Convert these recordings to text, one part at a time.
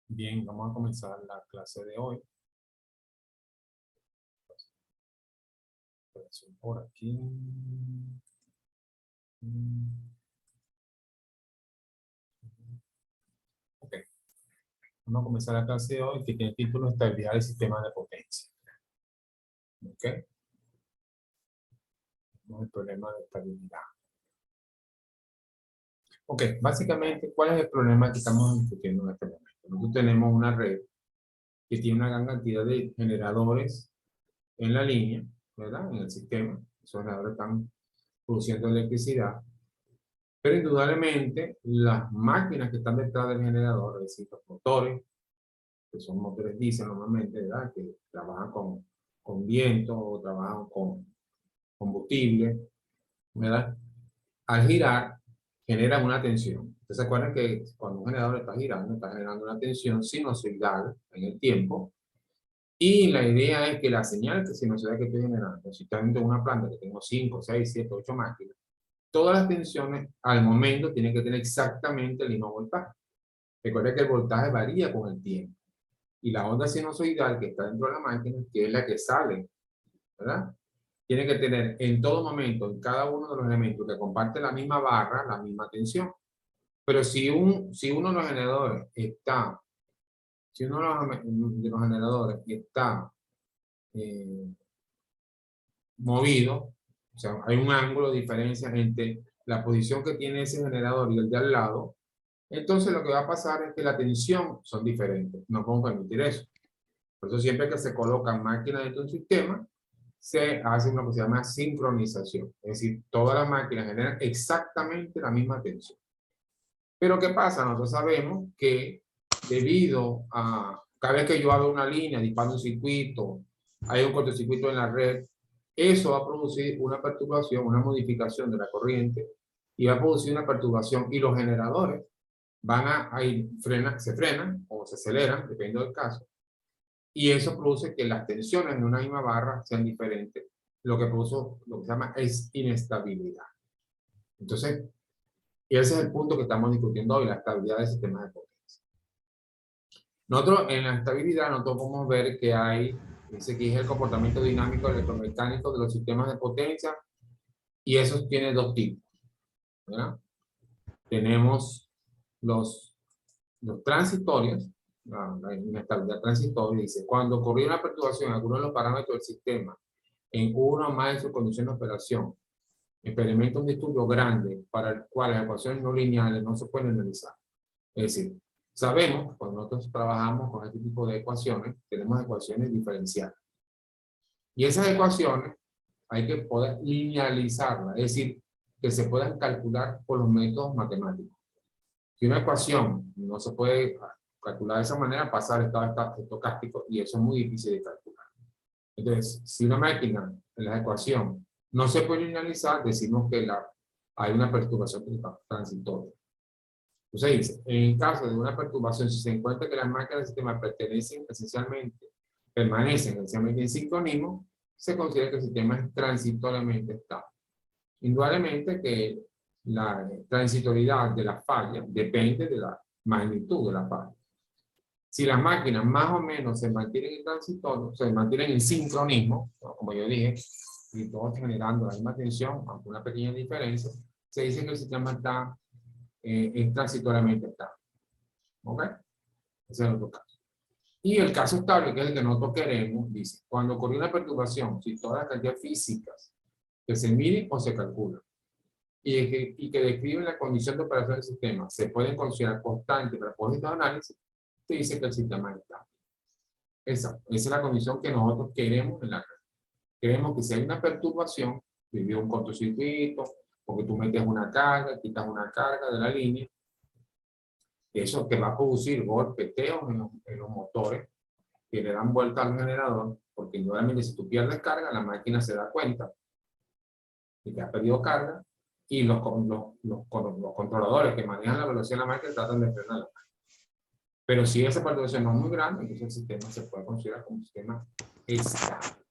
Bien, vamos a comenzar la clase de hoy. Por aquí. Ok, vamos a comenzar la clase de hoy que tiene el título Estabilidad del sistema de potencia. Ok, no el problema de estabilidad. Ok, básicamente, ¿cuál es el problema que estamos discutiendo en este momento? Nosotros tenemos una red que tiene una gran cantidad de generadores en la línea, ¿verdad? En el sistema. Esos generadores están produciendo electricidad. Pero indudablemente, las máquinas que están detrás del generador, es decir, los motores, que son motores diésel normalmente, ¿verdad? Que trabajan con viento o trabajan con combustible, ¿verdad? Al girar, generan una tensión. Ustedes se acuerdan que cuando un generador está generando una tensión sinusoidal en el tiempo, y la idea es que la señal que sinusoidal que estoy generando, si estoy en una planta que tengo 5, 6, 7, 8 máquinas, todas las tensiones al momento tienen que tener exactamente el mismo voltaje. Recuerda que el voltaje varía con el tiempo. Y la onda sinusoidal que está dentro de la máquina, que es la que sale, ¿verdad? Tiene que tener en todo momento, en cada uno de los elementos que comparte la misma barra, la misma tensión. Pero si uno de los generadores está, si uno de los generadores está movido, o sea, hay un ángulo de diferencia entre la posición que tiene ese generador y el de al lado, entonces lo que va a pasar es que la tensión son diferentes. No podemos permitir eso. Por eso siempre que se colocan máquinas dentro de un sistema, se hace lo que se llama sincronización. Es decir, todas las máquinas generan exactamente la misma tensión. Pero ¿qué pasa? Nosotros sabemos que debido a cada vez que yo abro una línea, disparo un circuito, hay un cortocircuito en la red, eso va a producir una perturbación, una modificación de la corriente y va a producir una perturbación y los generadores van a ir, se frenan o se aceleran, dependiendo del caso, y eso produce que las tensiones en una misma barra sean diferentes, lo que produce lo que se llama es inestabilidad. Entonces, ese es el punto que estamos discutiendo hoy, la estabilidad del sistema de potencia. Nosotros en la estabilidad nosotros podemos ver que hay, dice que es el comportamiento dinámico electromecánico de los sistemas de potencia, y eso tiene dos tipos, ¿verdad? Tenemos los transitorios, la inestabilidad transitoria, dice, cuando ocurrió una perturbación en alguno de los parámetros del sistema, en uno o más de sus condiciones de operación, experimenta un disturbio grande para el cual las ecuaciones no lineales no se pueden analizar. Es decir, sabemos que cuando nosotros trabajamos con este tipo de ecuaciones, tenemos ecuaciones diferenciales. Y esas ecuaciones hay que poder linealizarlas, es decir, que se puedan calcular por los métodos matemáticos. Si una ecuación no se puede calcular de esa manera, pasa al estado estocástico y eso es muy difícil de calcular. Entonces, si una máquina en la ecuación no se puede linealizar, decimos que hay una perturbación transitoria. Entonces dice, en el caso de una perturbación, si se encuentra que las máquinas del sistema permanecen esencialmente en sincronismo, se considera que el sistema es transitoriamente estable. Indudablemente que la transitoriedad de la falla depende de la magnitud de la falla. Si las máquinas más o menos se mantienen en transitorio, se mantienen en sincronismo, como yo dije, y todos generando la misma tensión, aunque una pequeña diferencia, se dice que el sistema está transitoriamente estable. ¿Ok? Ese es el otro caso. Y el caso estable, que es el que nosotros queremos, dice, cuando ocurre una perturbación, si todas las cantidades físicas que se miden o se calculan, y que describen la condición de operación del sistema, se pueden considerar constantes para propósitos de análisis, se dice que el sistema es estable. Esa es la condición que nosotros queremos en la red. Queremos que si hay una perturbación, vivió un cortocircuito, porque tú metes una carga, quitas una carga de la línea, eso que va a producir golpeteos en los motores que le dan vuelta al generador, porque indudablemente si tú pierdes carga, la máquina se da cuenta de que ha perdido carga, y los controladores que manejan la velocidad de la máquina tratan de frenar la máquina. Pero si esa perturbación no es muy grande, entonces el sistema se puede considerar como un sistema estable.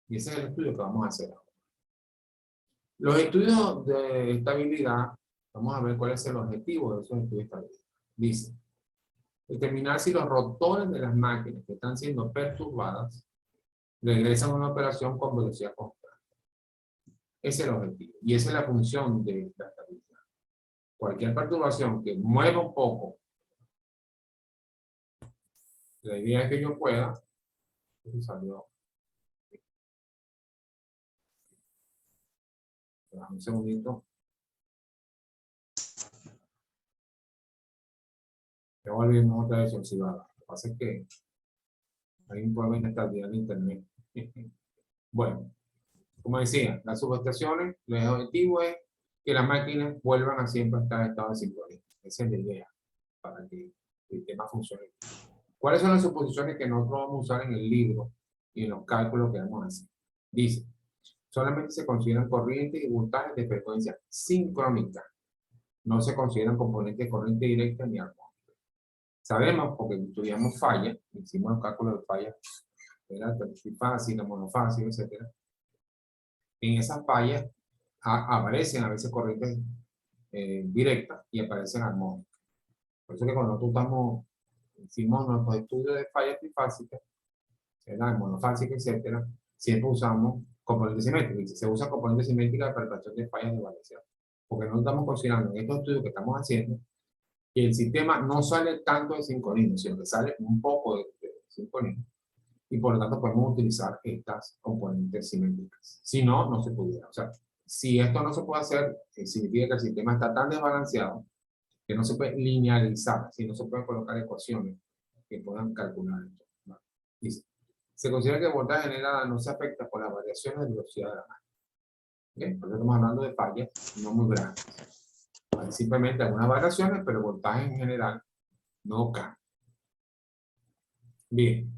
Y ese es el estudio que vamos a hacer ahora. Los estudios de estabilidad, vamos a ver cuál es el objetivo de esos estudios de estabilidad. Dice, determinar si los rotores de las máquinas que están siendo perturbadas regresan a una operación con velocidad constante. Ese es el objetivo. Y esa es la función de la estabilidad. Cualquier perturbación que mueva un poco, la idea es que yo pueda, salió, un segundito, ya volvimos otra vez observada. Lo que pasa es que hay un problema de inestabilidad en internet. Bueno, como decía, las subestaciones, el objetivo es que las máquinas vuelvan a siempre estar en estado de sincronía. Esa es la idea para que el sistema funcione. ¿Cuáles son las suposiciones que nosotros vamos a usar en el libro y en los cálculos que vamos a hacer? Dice, solamente se consideran corrientes y voltajes de frecuencia sincrónica. No se consideran componentes de corriente directa ni armónica. Sabemos, porque estudiamos fallas, hicimos los cálculos de fallas, la trifásica, la monofásica, etc. En esas fallas aparecen a veces corrientes directas y aparecen armónicas. Por eso que cuando nosotros hicimos nuestros estudios de fallas trifásicas, monofásica, etc., siempre usamos componentes simétricos. Se usa componentes simétricos para la de fallas de variación. Porque no estamos considerando en estos estudios que estamos haciendo que el sistema no sale tanto de sincronismo, sino que sale un poco de sincronismo. Y por lo tanto podemos utilizar estas componentes simétricas. Si no, no se pudiera. O sea, si esto no se puede hacer, significa que el sistema está tan desbalanceado que no se puede linealizar, si no se pueden colocar ecuaciones que puedan calcular esto. ¿Vale? Dice, se considera que el voltaje generado no se afecta por las variaciones de velocidad de la máquina. ¿Okay? Porque estamos hablando de fallas no muy grandes. Hay simplemente algunas variaciones, pero el voltaje en general no cambia. Bien.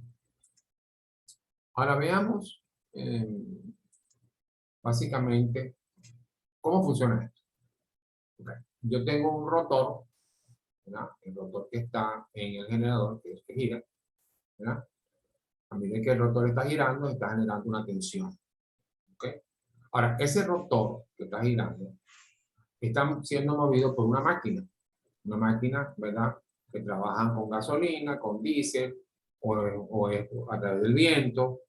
Ahora veamos básicamente cómo funciona esto. Okay. Yo tengo un rotor, ¿verdad? El rotor que está en el generador, que es que gira, ¿verdad? A medida que el rotor está girando, está generando una tensión. ¿Okay? Ahora, ese rotor que está girando está siendo movido por una máquina, ¿verdad? Que trabaja con gasolina, con diésel o a través del viento,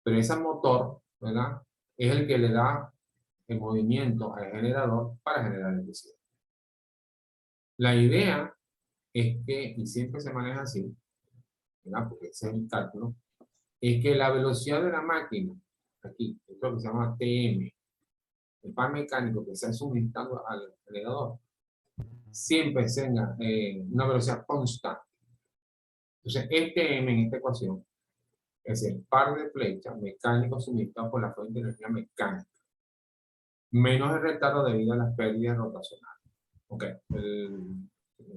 pero ese motor, ¿verdad? Es el que le da el movimiento al generador para generar electricidad. La idea es que, y siempre se maneja así, ¿verdad? Porque ese es el cálculo, es que la velocidad de la máquina, aquí, es lo que se llama TM, el par mecánico que está suministrando al generador, siempre tenga una velocidad constante. Entonces, este M en esta ecuación es el par de flechas mecánico suministrado por la fuente de energía mecánica, menos el retardo debido a las pérdidas rotacionales. Ok,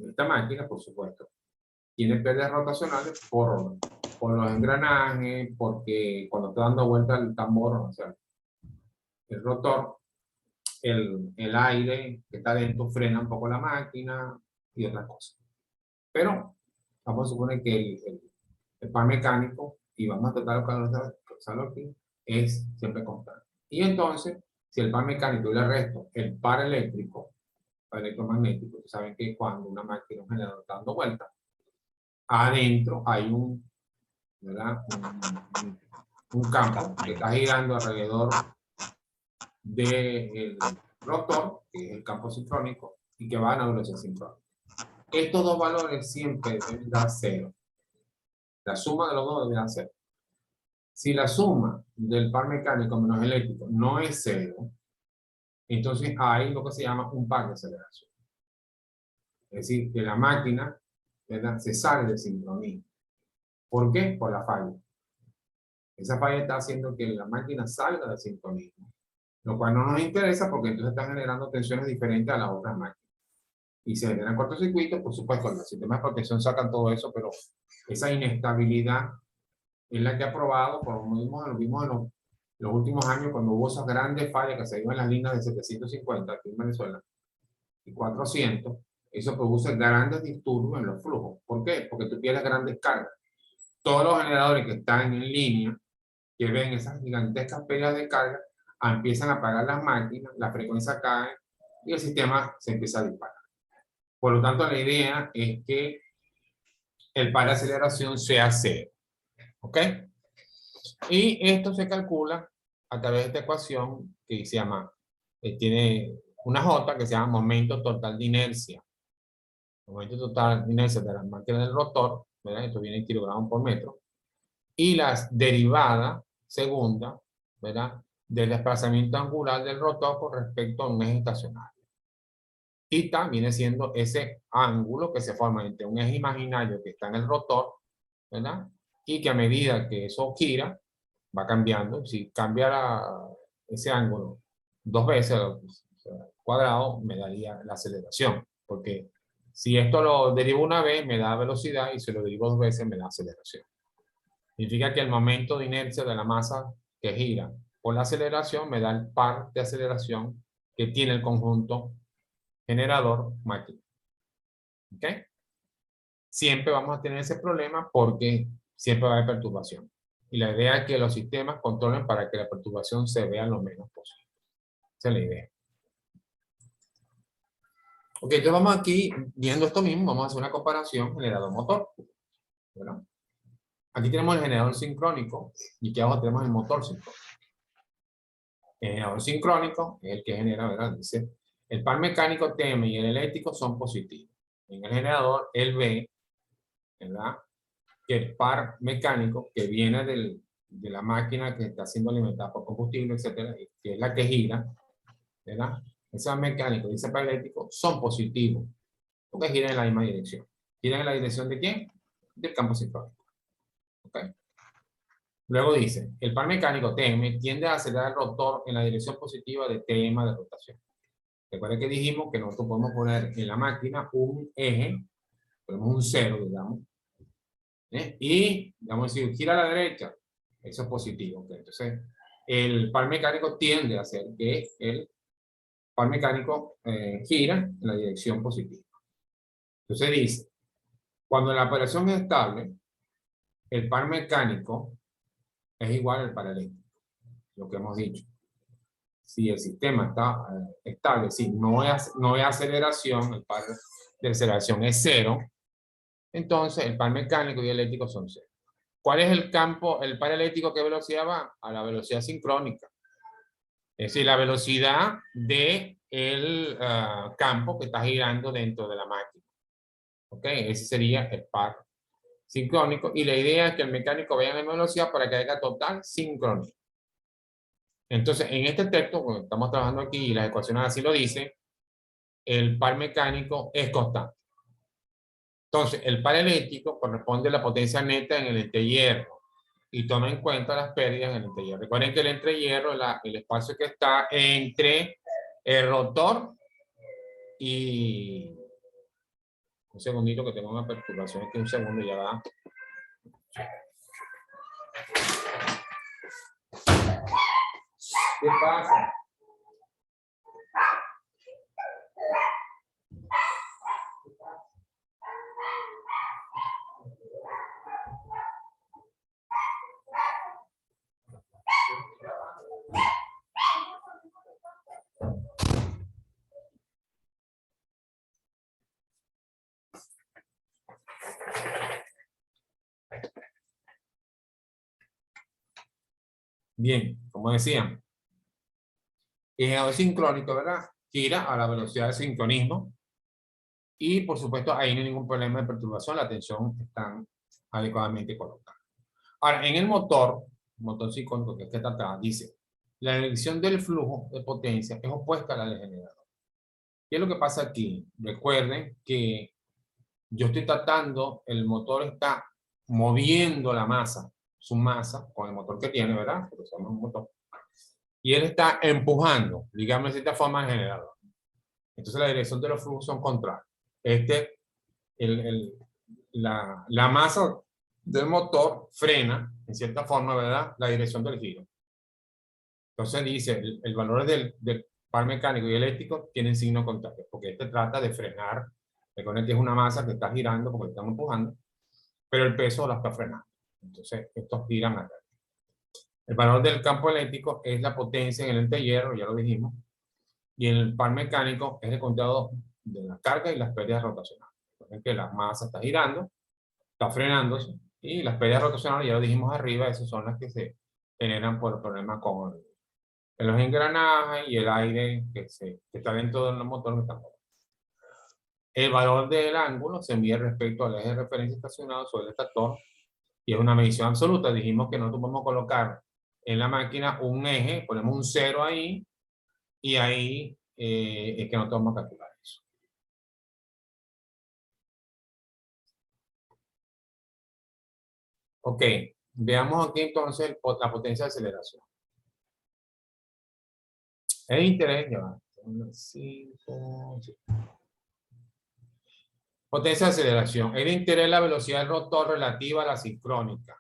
esta máquina, por supuesto, tiene pérdidas rotacionales por los engranajes, porque cuando está dando vuelta el tambor, o sea, el rotor, el aire que está dentro frena un poco la máquina y otras cosas. Pero vamos a suponer que el par mecánico, y vamos a tratar de usarlo aquí, es siempre constante. Y entonces, si el par mecánico y le resto el par eléctrico, par electromagnético, saben que cuando una máquina, un generador está dando vuelta, adentro hay ¿verdad? un campo que está girando alrededor del rotor, que es el campo sincrónico, y que va a una velocidad sincrónica. Estos dos valores siempre deben dar cero. La suma de los dos debe dar cero. Si la suma del par mecánico menos eléctrico no es cero, entonces hay lo que se llama un par de aceleración. Es decir, que la máquina, ¿verdad?, se sale de sincronía. ¿Por qué? Por la falla. Esa falla está haciendo que la máquina salga de sincronismo, lo cual no nos interesa porque entonces están generando tensiones diferentes a las otras máquinas. Y se generan cortocircuitos, por supuesto, los sistemas de protección sacan todo eso, pero esa inestabilidad es la que ha probado, como vimos en los últimos años, cuando hubo esas grandes fallas que se iban en las líneas de 750 aquí en Venezuela y 400, eso produce grandes disturbios en los flujos. ¿Por qué? Porque tú pierdes grandes cargas. Todos los generadores que están en línea, que ven esas gigantescas pérdidas de carga, empiezan a apagar las máquinas, la frecuencia cae y el sistema se empieza a disparar. Por lo tanto, la idea es que el par de aceleración sea 0. ¿Ok? Y esto se calcula a través de esta ecuación que se llama, tiene una J que se llama momento total de inercia. Momento total de inercia de la máquina del rotor, ¿verdad? Esto viene en kilogramos por metro. Y la derivada segunda, ¿verdad? Del desplazamiento angular del rotor con respecto a un eje estacionario. Theta viene siendo ese ángulo que se forma entre un eje imaginario que está en el rotor, ¿verdad? Y que a medida que eso gira, va cambiando. Si cambia ese ángulo 2 veces, o sea, cuadrado, me daría la aceleración. Porque si esto lo derivo una vez, me da velocidad, y si lo derivo 2 veces, me da aceleración. Significa que el momento de inercia de la masa que gira por la aceleración me da el par de aceleración que tiene el conjunto generador-máquina. ¿Ok? Siempre vamos a tener ese problema porque siempre va a haber perturbación. Y la idea es que los sistemas controlen para que la perturbación se vea lo menos posible. Esa es la idea. Ok, entonces vamos aquí, viendo esto mismo, vamos a hacer una comparación generador-motor. ¿Verdad? Aquí tenemos el generador sincrónico y aquí abajo tenemos el motor sincrónico. El generador sincrónico es el que genera, ¿verdad? Dice, el par mecánico TM y el eléctrico son positivos. En el generador, él ve, ¿verdad?, que el par mecánico que viene de la máquina que está siendo alimentada por combustible, etcétera, que es la que gira, ¿verdad? Ese par mecánico y ese par eléctrico son positivos, porque giran en la misma dirección. ¿Giran en la dirección de quién? Del campo sincrónico. ¿Ok? Luego dice, el par mecánico TM tiende a acelerar el rotor en la dirección positiva de tema de rotación. Recuerden que dijimos que nosotros podemos poner en la máquina un eje, ponemos un 0, digamos, y, digamos, si gira a la derecha, eso es positivo. ¿Okay? Entonces, el par mecánico tiende a hacer que el par mecánico gira en la dirección positiva. Entonces dice, cuando la operación es estable, el par mecánico es igual al par eléctrico, lo que hemos dicho. Si el sistema está estable, si no hay aceleración, el par de aceleración es 0, entonces el par mecánico y eléctrico son 0. ¿Cuál es el campo, el par eléctrico, qué velocidad va? A la velocidad sincrónica. Es decir, la velocidad del campo que está girando dentro de la máquina. ¿Ok? Ese sería el par sincrónico. Y la idea es que el mecánico vaya a la misma velocidad para que haya total sincronía. Entonces, en este texto, cuando estamos trabajando aquí y las ecuaciones así lo dicen, el par mecánico es constante. Entonces, el par eléctrico corresponde a la potencia neta en el entrehierro y toma en cuenta las pérdidas en el entrehierro. Recuerden que el entrehierro es el espacio que está entre el rotor y... Un segundito que tengo una perturbación aquí, un segundo ya va. ¿Qué pasa? Bien, como decían, el generador sincrónico, ¿verdad?, gira a la velocidad de sincronismo y, por supuesto, ahí no hay ningún problema de perturbación, la tensión está adecuadamente colocada. Ahora, en el motor sincrónico que es que está acá, dice, la dirección del flujo de potencia es opuesta a la del generador. ¿Qué es lo que pasa aquí? Recuerden que yo estoy tratando, el motor está moviendo la masa, su masa, con el motor que tiene, ¿verdad? Porque somos un motor. Y él está empujando, digamos de cierta forma, el generador. Entonces la dirección de los flujos son contrarios. La masa del motor frena, en cierta forma, ¿verdad?, la dirección del giro. Entonces dice, el valor del par mecánico y eléctrico tienen signo contrario, porque este trata de frenar. Recuerden que es una masa que está girando porque estamos empujando, pero el peso la está frenando. Entonces, estos giran acá. El valor del campo eléctrico es la potencia en el entrehierro, ya lo dijimos, y en el par mecánico es el contado de la carga y las pérdidas rotacionales. Recuerden que la masa está girando está frenándose. Y las pérdidas rotacionales, ya lo dijimos arriba, esas son las que se generan por problemas con los engranajes y el aire que está dentro del motor. El valor del ángulo se mide respecto al eje de referencia estacionado sobre el estator y es una medición absoluta. Dijimos que nosotros podemos colocar en la máquina un eje, ponemos un 0 ahí y ahí es que nosotros vamos a calcular eso. Ok, veamos aquí entonces la potencia de aceleración. El interés, ya va. 5, potencia de aceleración. El interés es la velocidad del rotor relativa a la sincrónica.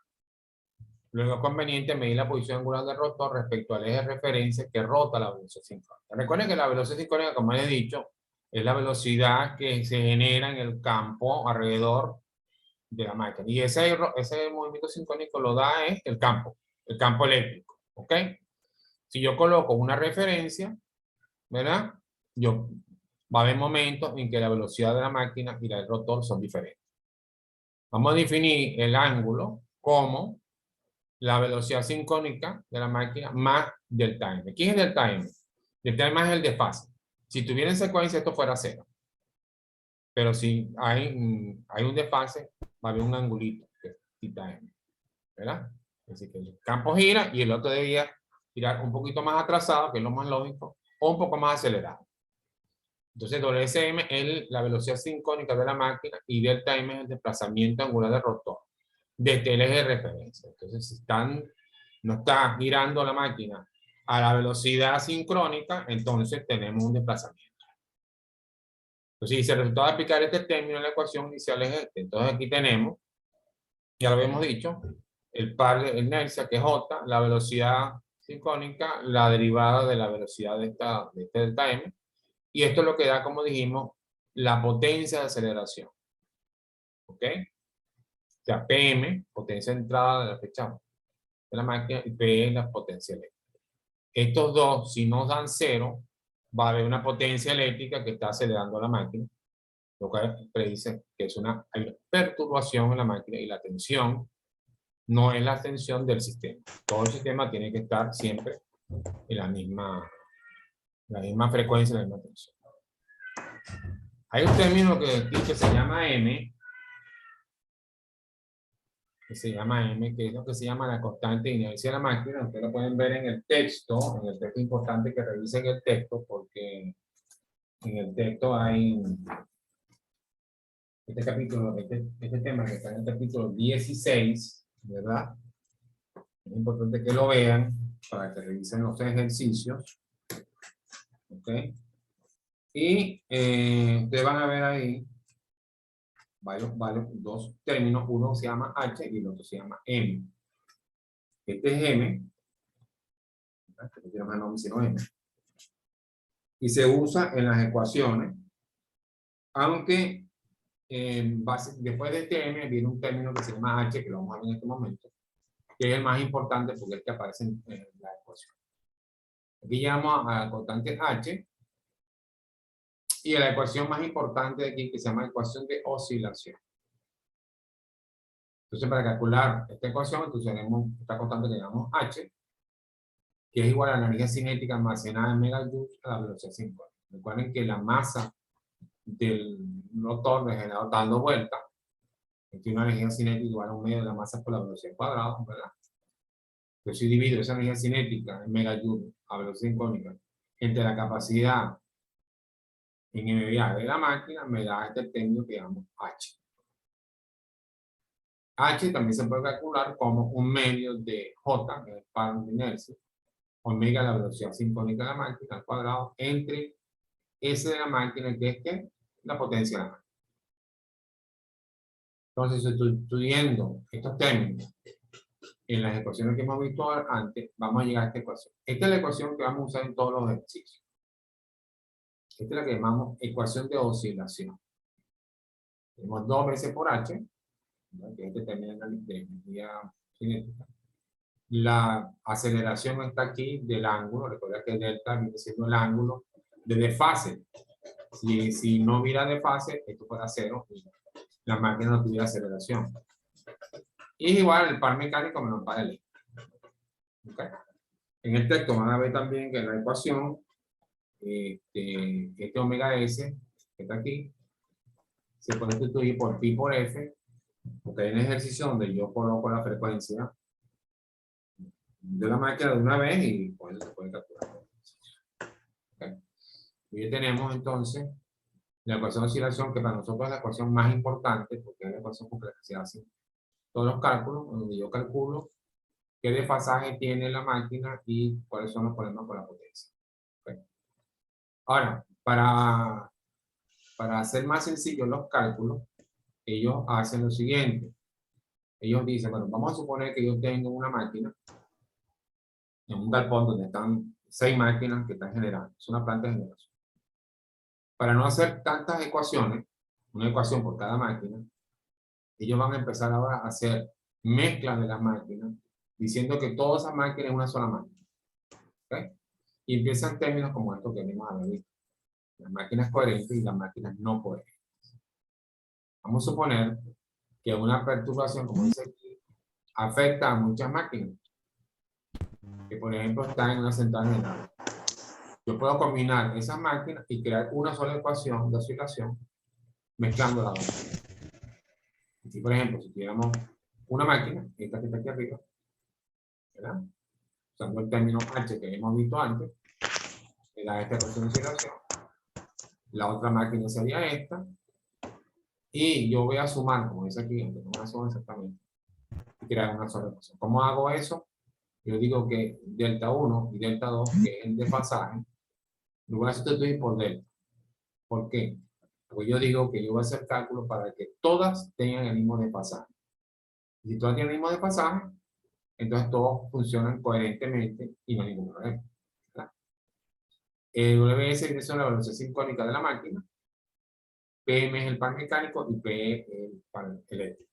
Luego es conveniente medir la posición angular del rotor respecto al eje de referencia que rota la velocidad sincrónica. Recuerden que la velocidad sincrónica, como les he dicho, es la velocidad que se genera en el campo alrededor de la máquina. Y ese movimiento sincrónico lo da el campo eléctrico. ¿Ok? Si yo coloco una referencia, ¿verdad? Va a haber momentos en que la velocidad de la máquina y la del rotor son diferentes. Vamos a definir el ángulo como la velocidad sincrónica de la máquina más del timer. ¿Quién es del timer? Del timer es el desfase. Si tuviera en secuencia, esto fuera 0. Pero si hay un desfase, va a haber un angulito que es timer, ¿verdad? Así que el campo gira y el otro debía girar un poquito más atrasado, que es lo más lógico, o un poco más acelerado. Entonces, WSM es la velocidad sincrónica de la máquina y delta M es el desplazamiento angular del rotor desde el eje de referencia. Entonces, si no está girando la máquina a la velocidad sincrónica, entonces tenemos un desplazamiento. Entonces, si se resulta de aplicar este término en la ecuación inicial es este. Entonces, aquí tenemos, ya lo habíamos dicho, el par de inercia, que es J, la velocidad sincrónica, la derivada de la velocidad de este delta M, y esto es lo que da, como dijimos, la potencia de aceleración. ¿Ok? O sea, PM, potencia de entrada de la flecha de la máquina, y P es la potencia eléctrica. Estos dos, si no dan 0, va a haber una potencia eléctrica que está acelerando la máquina, lo cual predice que hay una perturbación en la máquina y la tensión no es la tensión del sistema. Todo el sistema tiene que estar siempre en la misma frecuencia, la misma tensión. Hay un término que se llama M, que es lo que se llama la constante de inercia de la máquina. Ustedes lo pueden ver en el texto importante que revisen el texto, porque en el texto hay este capítulo, este tema que está en el capítulo 16, ¿verdad? Es importante que lo vean para que revisen los ejercicios. ¿Ok? Y ustedes van a ver ahí varios dos términos. Uno se llama H y el otro se llama M. Este es M, que no tiene más nombre sino M, y se usa en las ecuaciones, aunque después de este M viene un término que se llama H, que lo vamos a ver en este momento, que es el más importante porque es el que aparece en la ecuación. Aquí llamamos a la constante H, y a la ecuación más importante de aquí, que se llama ecuación de oscilación. Entonces, para calcular esta ecuación, entonces tenemos esta constante que llamamos H, que es igual a la energía cinética almacenada en megajoules a la velocidad sincrónica. Recuerden que la masa del rotor del generador dando vuelta tiene una energía cinética igual a un medio de la masa por la velocidad cuadrada, ¿verdad? Entonces, si divido esa energía cinética en megajoules a velocidad sincrónica entre la capacidad en MVA de la máquina, me da este término que llamamos H. H también se puede calcular como un medio de J, que es el par de inercia, omega la velocidad sincrónica de la máquina al cuadrado, entre S de la máquina, que es la potencia de la máquina. Entonces, si estoy estudiando estos términos en las ecuaciones que hemos visto antes, vamos a llegar a esta ecuación. Esta es la ecuación que vamos a usar en todos los ejercicios. Esta es la que llamamos ecuación de oscilación. Tenemos 2 veces por H, que este término de energía cinética. La aceleración está aquí del ángulo. Recuerda que delta viene siendo el ángulo de desfase. Si no hubiera desfase, esto fuera 0 y la máquina no tuviera aceleración. Y es igual el par mecánico menos el par eléctrico. ¿Okay? En el texto van a ver también que en la ecuación, este omega S, que está aquí, se puede sustituir por pi por F, porque hay un ejercicio donde yo coloco la frecuencia de la máquina de una vez y pues se puede calcular. ¿Okay? Y ya tenemos entonces la ecuación de oscilación, que para nosotros es la ecuación más importante, porque es la ecuación con la que se hacen todos los cálculos, donde yo calculo qué desfasaje tiene la máquina y cuáles son los problemas con la potencia. ¿Okay? Ahora, para hacer más sencillos los cálculos, ellos hacen lo siguiente. Ellos dicen, bueno, vamos a suponer que yo tengo una máquina en un galpón donde están 6 máquinas que están generando. Es una planta de generación. Para no hacer tantas ecuaciones, una ecuación por cada máquina, ellos van a empezar ahora a hacer mezclas de las máquinas, diciendo que todas esas máquinas es una sola máquina. ¿Okay? Y empiezan términos como estos que venimos a ver. Las máquinas coherentes y las máquinas no coherentes. Vamos a suponer que una perturbación, como dice aquí, afecta a muchas máquinas, que por ejemplo están en una central general. Yo puedo combinar esas máquinas y crear una sola ecuación de oscilación mezclando las dos. Así, por ejemplo, si tuviéramos una máquina, esta que está aquí arriba, ¿verdad? Usando el término H que hemos visto antes, me da esta ecuación de oscilación. La otra máquina sería esta. Y yo voy a sumar, como dice aquí, aunque no me suma exactamente, y crear una sola ecuación. ¿Cómo hago eso? Yo digo que delta 1 y delta 2, que es el desfasaje, lo voy a sustituir por delta. ¿Por qué? Porque yo digo que yo voy a hacer cálculos para que todas tengan el mismo desfasaje. Y si todas tienen el mismo desfasaje, entonces todos funcionan coherentemente y no hay ningún problema. ¿Verdad? El WS viene siendo la velocidad sincrónica de la máquina, PM es el par mecánico y P es el par eléctrico.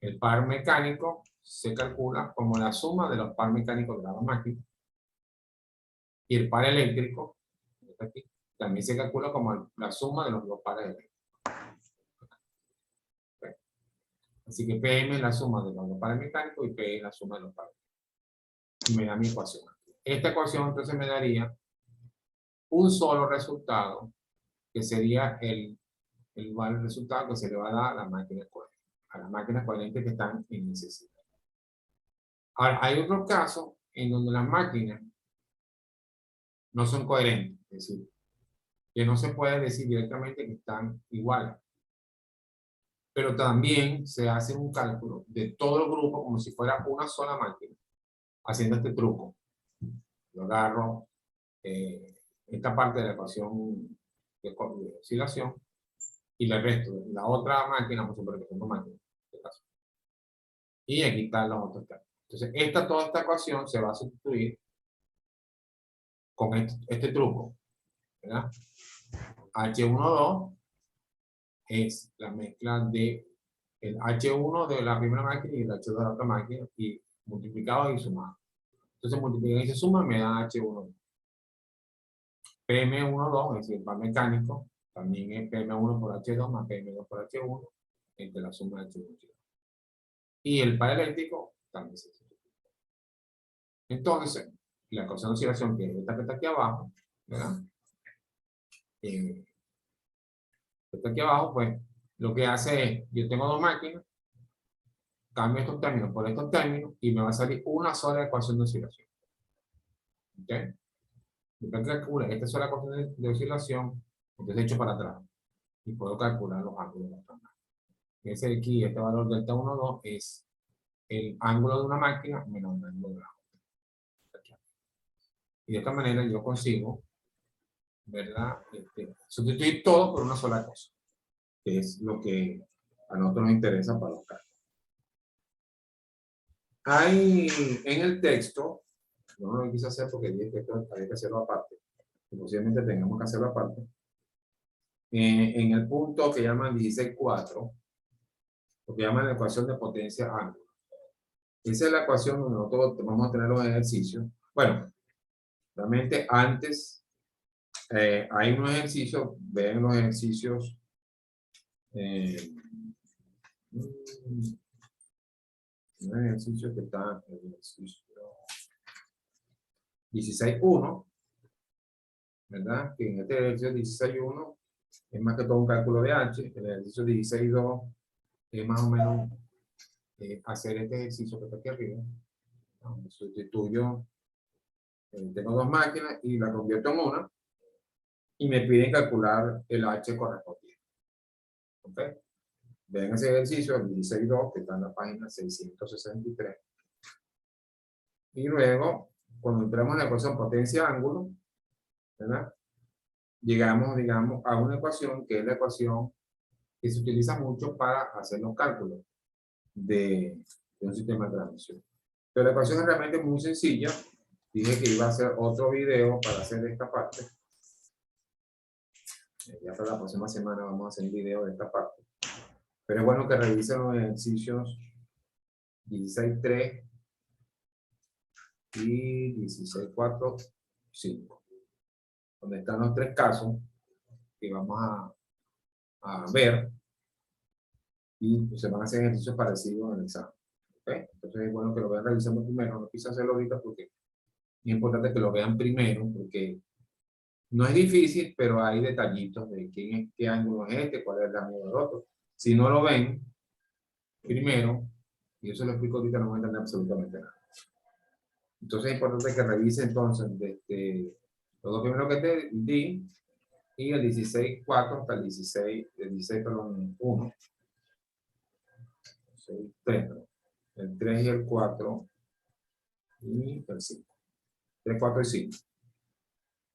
El par mecánico se calcula como la suma de los par mecánicos de las dos máquinas. Y el par eléctrico, aquí, también se calcula como la suma de los dos pares eléctricos. Okay. Así que PM es la suma de los dos pares mecánicos y P es la suma de los pares. Y me da mi ecuación. Esta ecuación entonces me daría un solo resultado, que sería el resultado que se le va a dar a las máquinas coherentes que están en necesidad. Ahora, hay otros casos en donde las máquinas no son coherentes, es decir, que no se puede decir directamente que están iguales. Pero también se hace un cálculo de todo el grupo como si fuera una sola máquina, haciendo este truco. Yo agarro esta parte de la ecuación de oscilación y le resto la otra máquina, vamos a suponer que son dos máquinas. Y aquí están los otros términos. Entonces, toda esta ecuación se va a sustituir con este truco, ¿verdad? H12 es la mezcla de el H1 de la primera máquina y el H2 de la otra máquina, y multiplicado y sumado. Entonces, multiplican y se suman, me da H1. PM12 es el par mecánico, también es PM1 por H2 más PM2 por H1, entre la suma de H1 y H2. Y el par eléctrico también se sustituye. Entonces, la ecuación de oscilación, que es esta que está aquí abajo, ¿verdad? Esta aquí abajo, pues, lo que hace es, yo tengo dos máquinas, cambio estos términos por estos términos y me va a salir una sola ecuación de oscilación. ¿Ok? Después que calcule esta sola ecuación de oscilación, entonces echo para atrás y puedo calcular los ángulos de la otra máquina. Ese de aquí, este valor delta 1, 2, es el ángulo de una máquina menos el ángulo de la otra. Y de esta manera yo consigo, ¿verdad? Sustituir todo por una sola cosa, que es lo que a nosotros nos interesa para los cálculos. Hay en el texto, no lo quise hacer porque dije que esto había que hacerlo aparte, posiblemente tengamos que hacerlo aparte, en el punto que llaman 16.4, lo que llaman la ecuación de potencia ángulo. Esa es la ecuación donde nosotros vamos a tener los ejercicios. Bueno, realmente antes hay unos ejercicios, ven los ejercicios. Un ejercicio que está en el ejercicio 16.1, ¿verdad? Que en este ejercicio 16.1 es más que todo un cálculo de H. El ejercicio 16.2 es más o menos hacer este ejercicio que está aquí arriba. Sustituyo, tengo dos máquinas y la convierto en una y me piden calcular el H correspondiente. ¿Ok? Ven ese ejercicio, el 16.2, que está en la página 663. Y luego, cuando entremos en la ecuación potencia-ángulo, ¿verdad? Llegamos, digamos, a una ecuación que es la ecuación que se utiliza mucho para hacer los cálculos de un sistema de transmisión. Pero la ecuación es realmente muy sencilla. Dije que iba a hacer otro video para hacer esta parte. Ya para la próxima semana vamos a hacer un video de esta parte. Pero es bueno que revisen los ejercicios 16.3 y 16.4, 5. Donde están los tres casos que vamos a ver y se van a hacer ejercicios parecidos en el examen. ¿Okay? Entonces es bueno que lo vean revisando primero. No quise hacerlo ahorita porque es importante que lo vean primero, porque no es difícil, pero hay detallitos de qué ángulo es este, cuál es el ángulo del otro. Si no lo ven primero, y eso lo explico ahorita, no van a entender absolutamente nada. Entonces es importante que revisen entonces desde los dos primeros que te di y el 16.4 hasta el 16, perdón, 1. 3, el 3 y el 4 y el 5. 3, 4 y 5.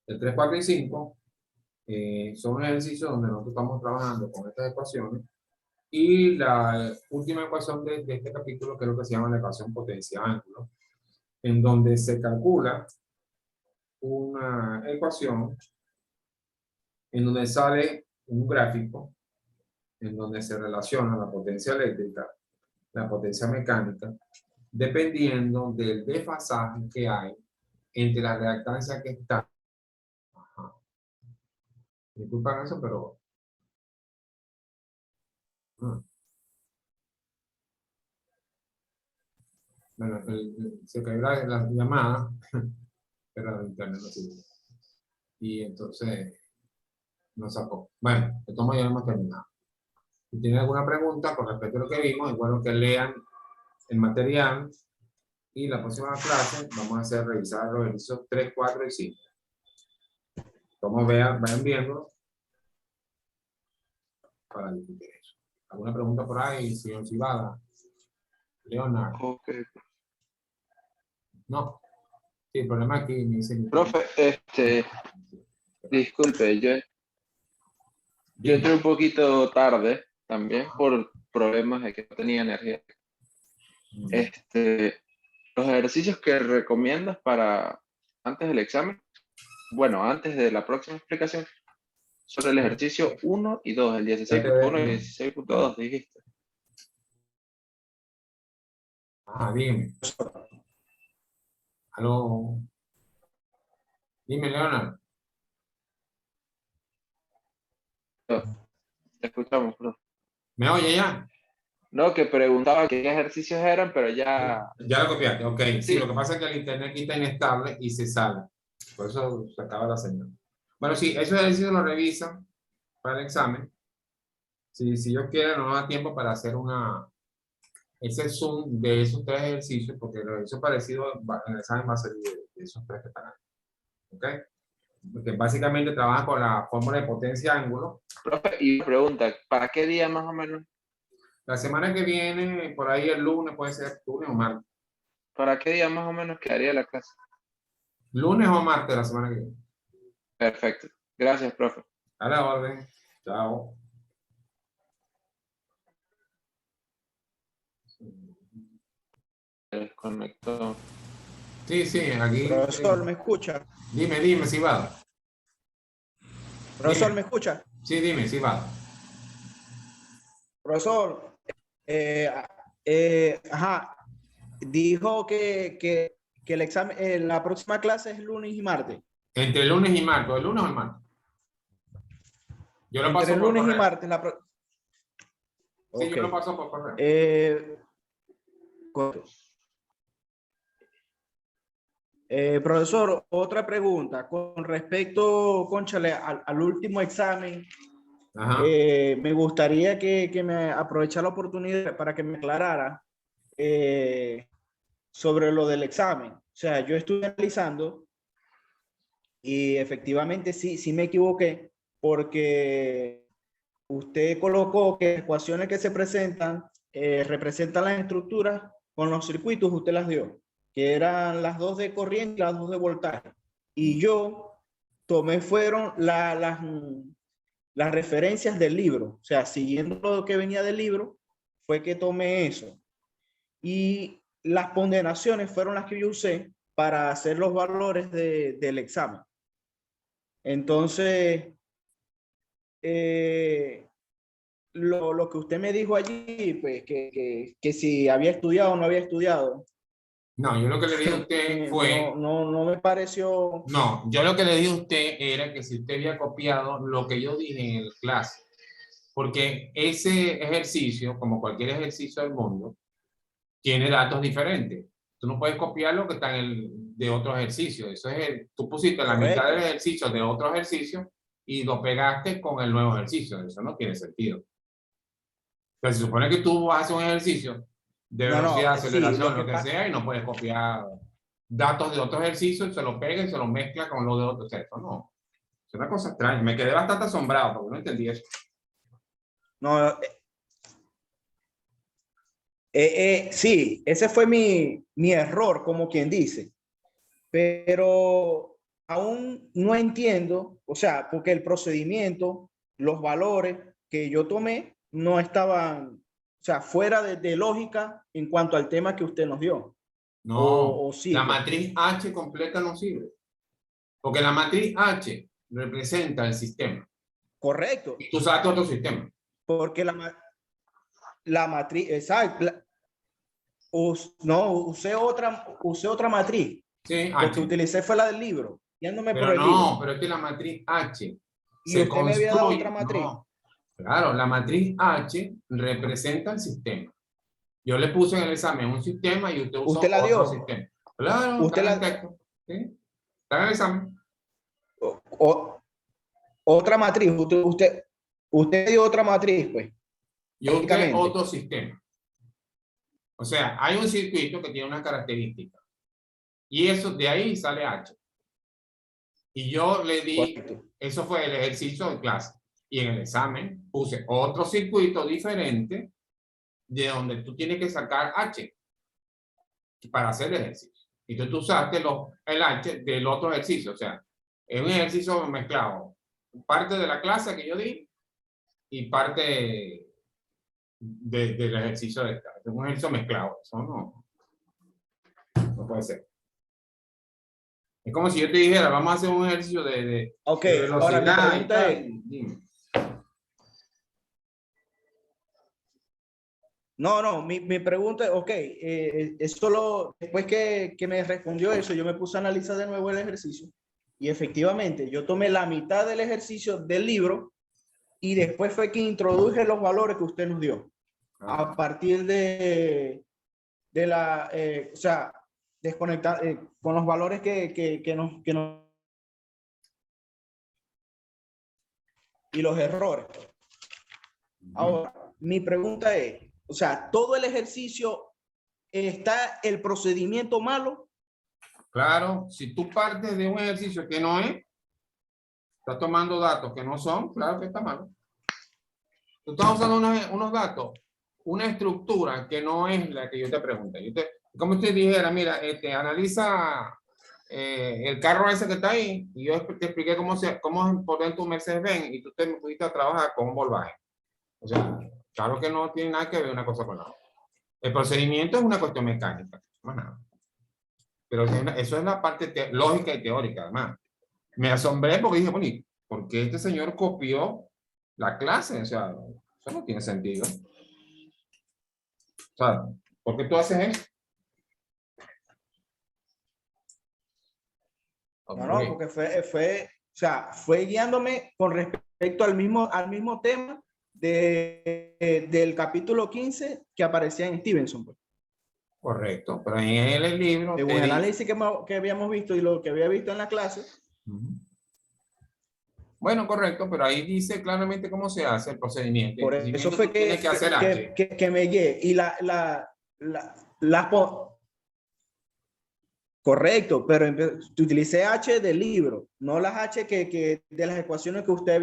El 3, 4 y 5 son ejercicios donde nosotros estamos trabajando con estas ecuaciones y la última ecuación de este capítulo, que es lo que se llama la ecuación potencia-ángulo, en donde se calcula una ecuación en donde sale un gráfico en donde se relaciona la potencia eléctrica, la potencia mecánica, dependiendo del desfasaje que hay entre la reactancia que está. Ajá. Disculpan eso, pero... Bueno, se cayó la llamada, pero el internet no sirve. Y entonces nos sacó. Bueno, de todos modos ya hemos terminado. Si tienen alguna pregunta con respecto a lo que vimos, es bueno que lean el material y la próxima clase vamos a hacer revisar los ejercicios 3, 4 y 5. Como vayan viendo para discutir eso. ¿Alguna pregunta por ahí, señor Cibada? Leonard. Okay. No. Sí, el problema aquí me dice... Profe, disculpe, yo entré un poquito tarde también por problemas de que no tenía energía. Los ejercicios que recomiendas para antes del examen, bueno, antes de la próxima explicación, son el ejercicio 1 y 2, el 16.1 y 16.2, dijiste. Ah, dime. Aló. Dime, Leonard. Te escuchamos, profe. ¿Me oye ya? No, que preguntaba qué ejercicios eran, pero ya... Ya lo copiaste, ok. Sí, Sí. lo que pasa es que el internet aquí está inestable y se sale. Por eso se acaba la señal. Bueno, sí, esos ejercicios los revisan para el examen. Si yo quiero, no da tiempo para hacer ese zoom de esos tres ejercicios, porque los ejercicios parecidos en el examen va a ser de esos tres que están ahí. ¿Ok? Porque básicamente trabajan con la fórmula de potencia-ángulo. Profe, y pregunta, ¿para qué día más o menos? La semana que viene, por ahí el lunes, puede ser lunes o martes. ¿Para qué día más o menos quedaría la clase? Lunes o martes la semana que viene. Perfecto. Gracias, profe. A la orden. Chao. Se desconectó. Sí, aquí. Profesor, ¿me escucha? Dime, si va. Profesor, Dime. ¿me escucha? Sí, dime, si va. Profesor, ajá, dijo que el examen, la próxima clase es lunes y martes. Entre el lunes y martes, ¿el lunes o el martes? Yo lo Entre paso el por lunes y correo. martes. Sí, Ok. yo lo paso por correo. Correcto. Profesor, otra pregunta con respecto, cónchale, al último examen. Ajá. Me gustaría que me aprovechara la oportunidad para que me aclarara sobre lo del examen. O sea, yo estoy analizando y efectivamente sí me equivoqué porque usted colocó que ecuaciones que se presentan representan las estructuras con los circuitos, usted las dio, que eran las dos de corriente y las dos de voltaje. Y yo tomé fueron las referencias del libro, o sea, siguiendo lo que venía del libro, fue que tomé eso. Y las ponderaciones fueron las que yo usé para hacer los valores del examen. Entonces, lo que usted me dijo allí, pues que si había estudiado o no había estudiado, No, yo lo que le dije a usted fue... no me pareció... No, yo lo que le dije a usted era que si usted había copiado lo que yo dije en el clase, porque ese ejercicio, como cualquier ejercicio del mundo, tiene datos diferentes. Tú no puedes copiar lo que está de otro ejercicio. Eso es tú pusiste la mitad del ejercicio de otro ejercicio y lo pegaste con el nuevo ejercicio. Eso no tiene sentido. Entonces, se supone que tú vas a hacer un ejercicio de velocidad, aceleración, sí, lo que sea, y no puedes copiar datos de otro ejercicio y se los pega y se los mezcla con lo de otro. O sea, eso no. Es una cosa extraña. Me quedé bastante asombrado porque no entendí eso. No, sí, ese fue mi error, como quien dice. Pero aún no entiendo, o sea, porque el procedimiento, los valores que yo tomé no estaban, o sea, fuera de lógica en cuanto al tema que usted nos dio. No, O sí, la pues. matriz H completa no sirve. Porque la matriz H representa el sistema. Correcto, Y tú sabes otro sistema. porque la matriz, exacto, no, usé otra matriz. Sí, Lo que H. utilicé fue la del libro, guiándome por Pero el libro. no, pero es que la matriz H Y se usted me había dado otra construye. matriz. No, claro, la matriz H representa el sistema. Yo le puse en el examen un sistema y usted usó ¿Usted la otro dio? sistema. Claro, ¿Usted está en el la, texto. ¿Sí? Está en el examen. o- otra matriz? Usted dio otra matriz, pues, Yo usé prácticamente. otro sistema. O sea, hay un circuito que tiene una característica. Y eso, de ahí sale H. Y yo le di, Correcto. eso fue el ejercicio de clase. Y en el examen puse otro circuito diferente de donde tú tienes que sacar H para hacer el ejercicio. Y entonces tú usaste el H del otro ejercicio. O sea, es un ejercicio mezclado. Parte de la clase que yo di y parte del ejercicio de esta. Es un ejercicio mezclado. Eso no puede ser. Es como si yo te dijera, vamos a hacer un ejercicio Ok, de ahora mi velocidad y pregunta tal. es, Dime. no, mi pregunta es, ok, es solo después que me respondió eso, yo me puse a analizar de nuevo el ejercicio y efectivamente yo tomé la mitad del ejercicio del libro y después fue que introduje los valores que usted nos dio a partir de o sea, desconectar con los valores que nos y los errores. Ahora, mi pregunta es, o sea, todo el ejercicio está el procedimiento malo. Claro, si tú partes de un ejercicio que no es, estás tomando datos que no son, claro que está mal. Tú estás usando unos datos, una estructura que no es la que yo te pregunté. Como usted dijera, mira, analiza el carro ese que está ahí, y yo te expliqué cómo es por dentro un Mercedes-Benz, y tú te pudiste a trabajar con un Volkswagen. O sea, claro que no tiene nada que ver una cosa con la otra. El procedimiento es una cuestión mecánica, más nada. Pero eso es la parte lógica y teórica, además. Me asombré porque dije, bueno, ¿por qué este señor copió la clase? O sea, eso no tiene sentido. O sea, ¿por qué tú haces eso? No, porque o sea, fue guiándome con respecto al mismo tema del capítulo 15 que aparecía en Stevenson. Pues. Correcto, pero en el libro... Según te el dice- análisis que habíamos visto y lo que había visto en la clase, Ujú. Bueno, correcto, pero ahí dice claramente cómo se hace el procedimiento. El por eso procedimiento fue tú tienes que hacer H. que me guié. Y correcto, pero utilicé H del libro, no las H que de las ecuaciones que usted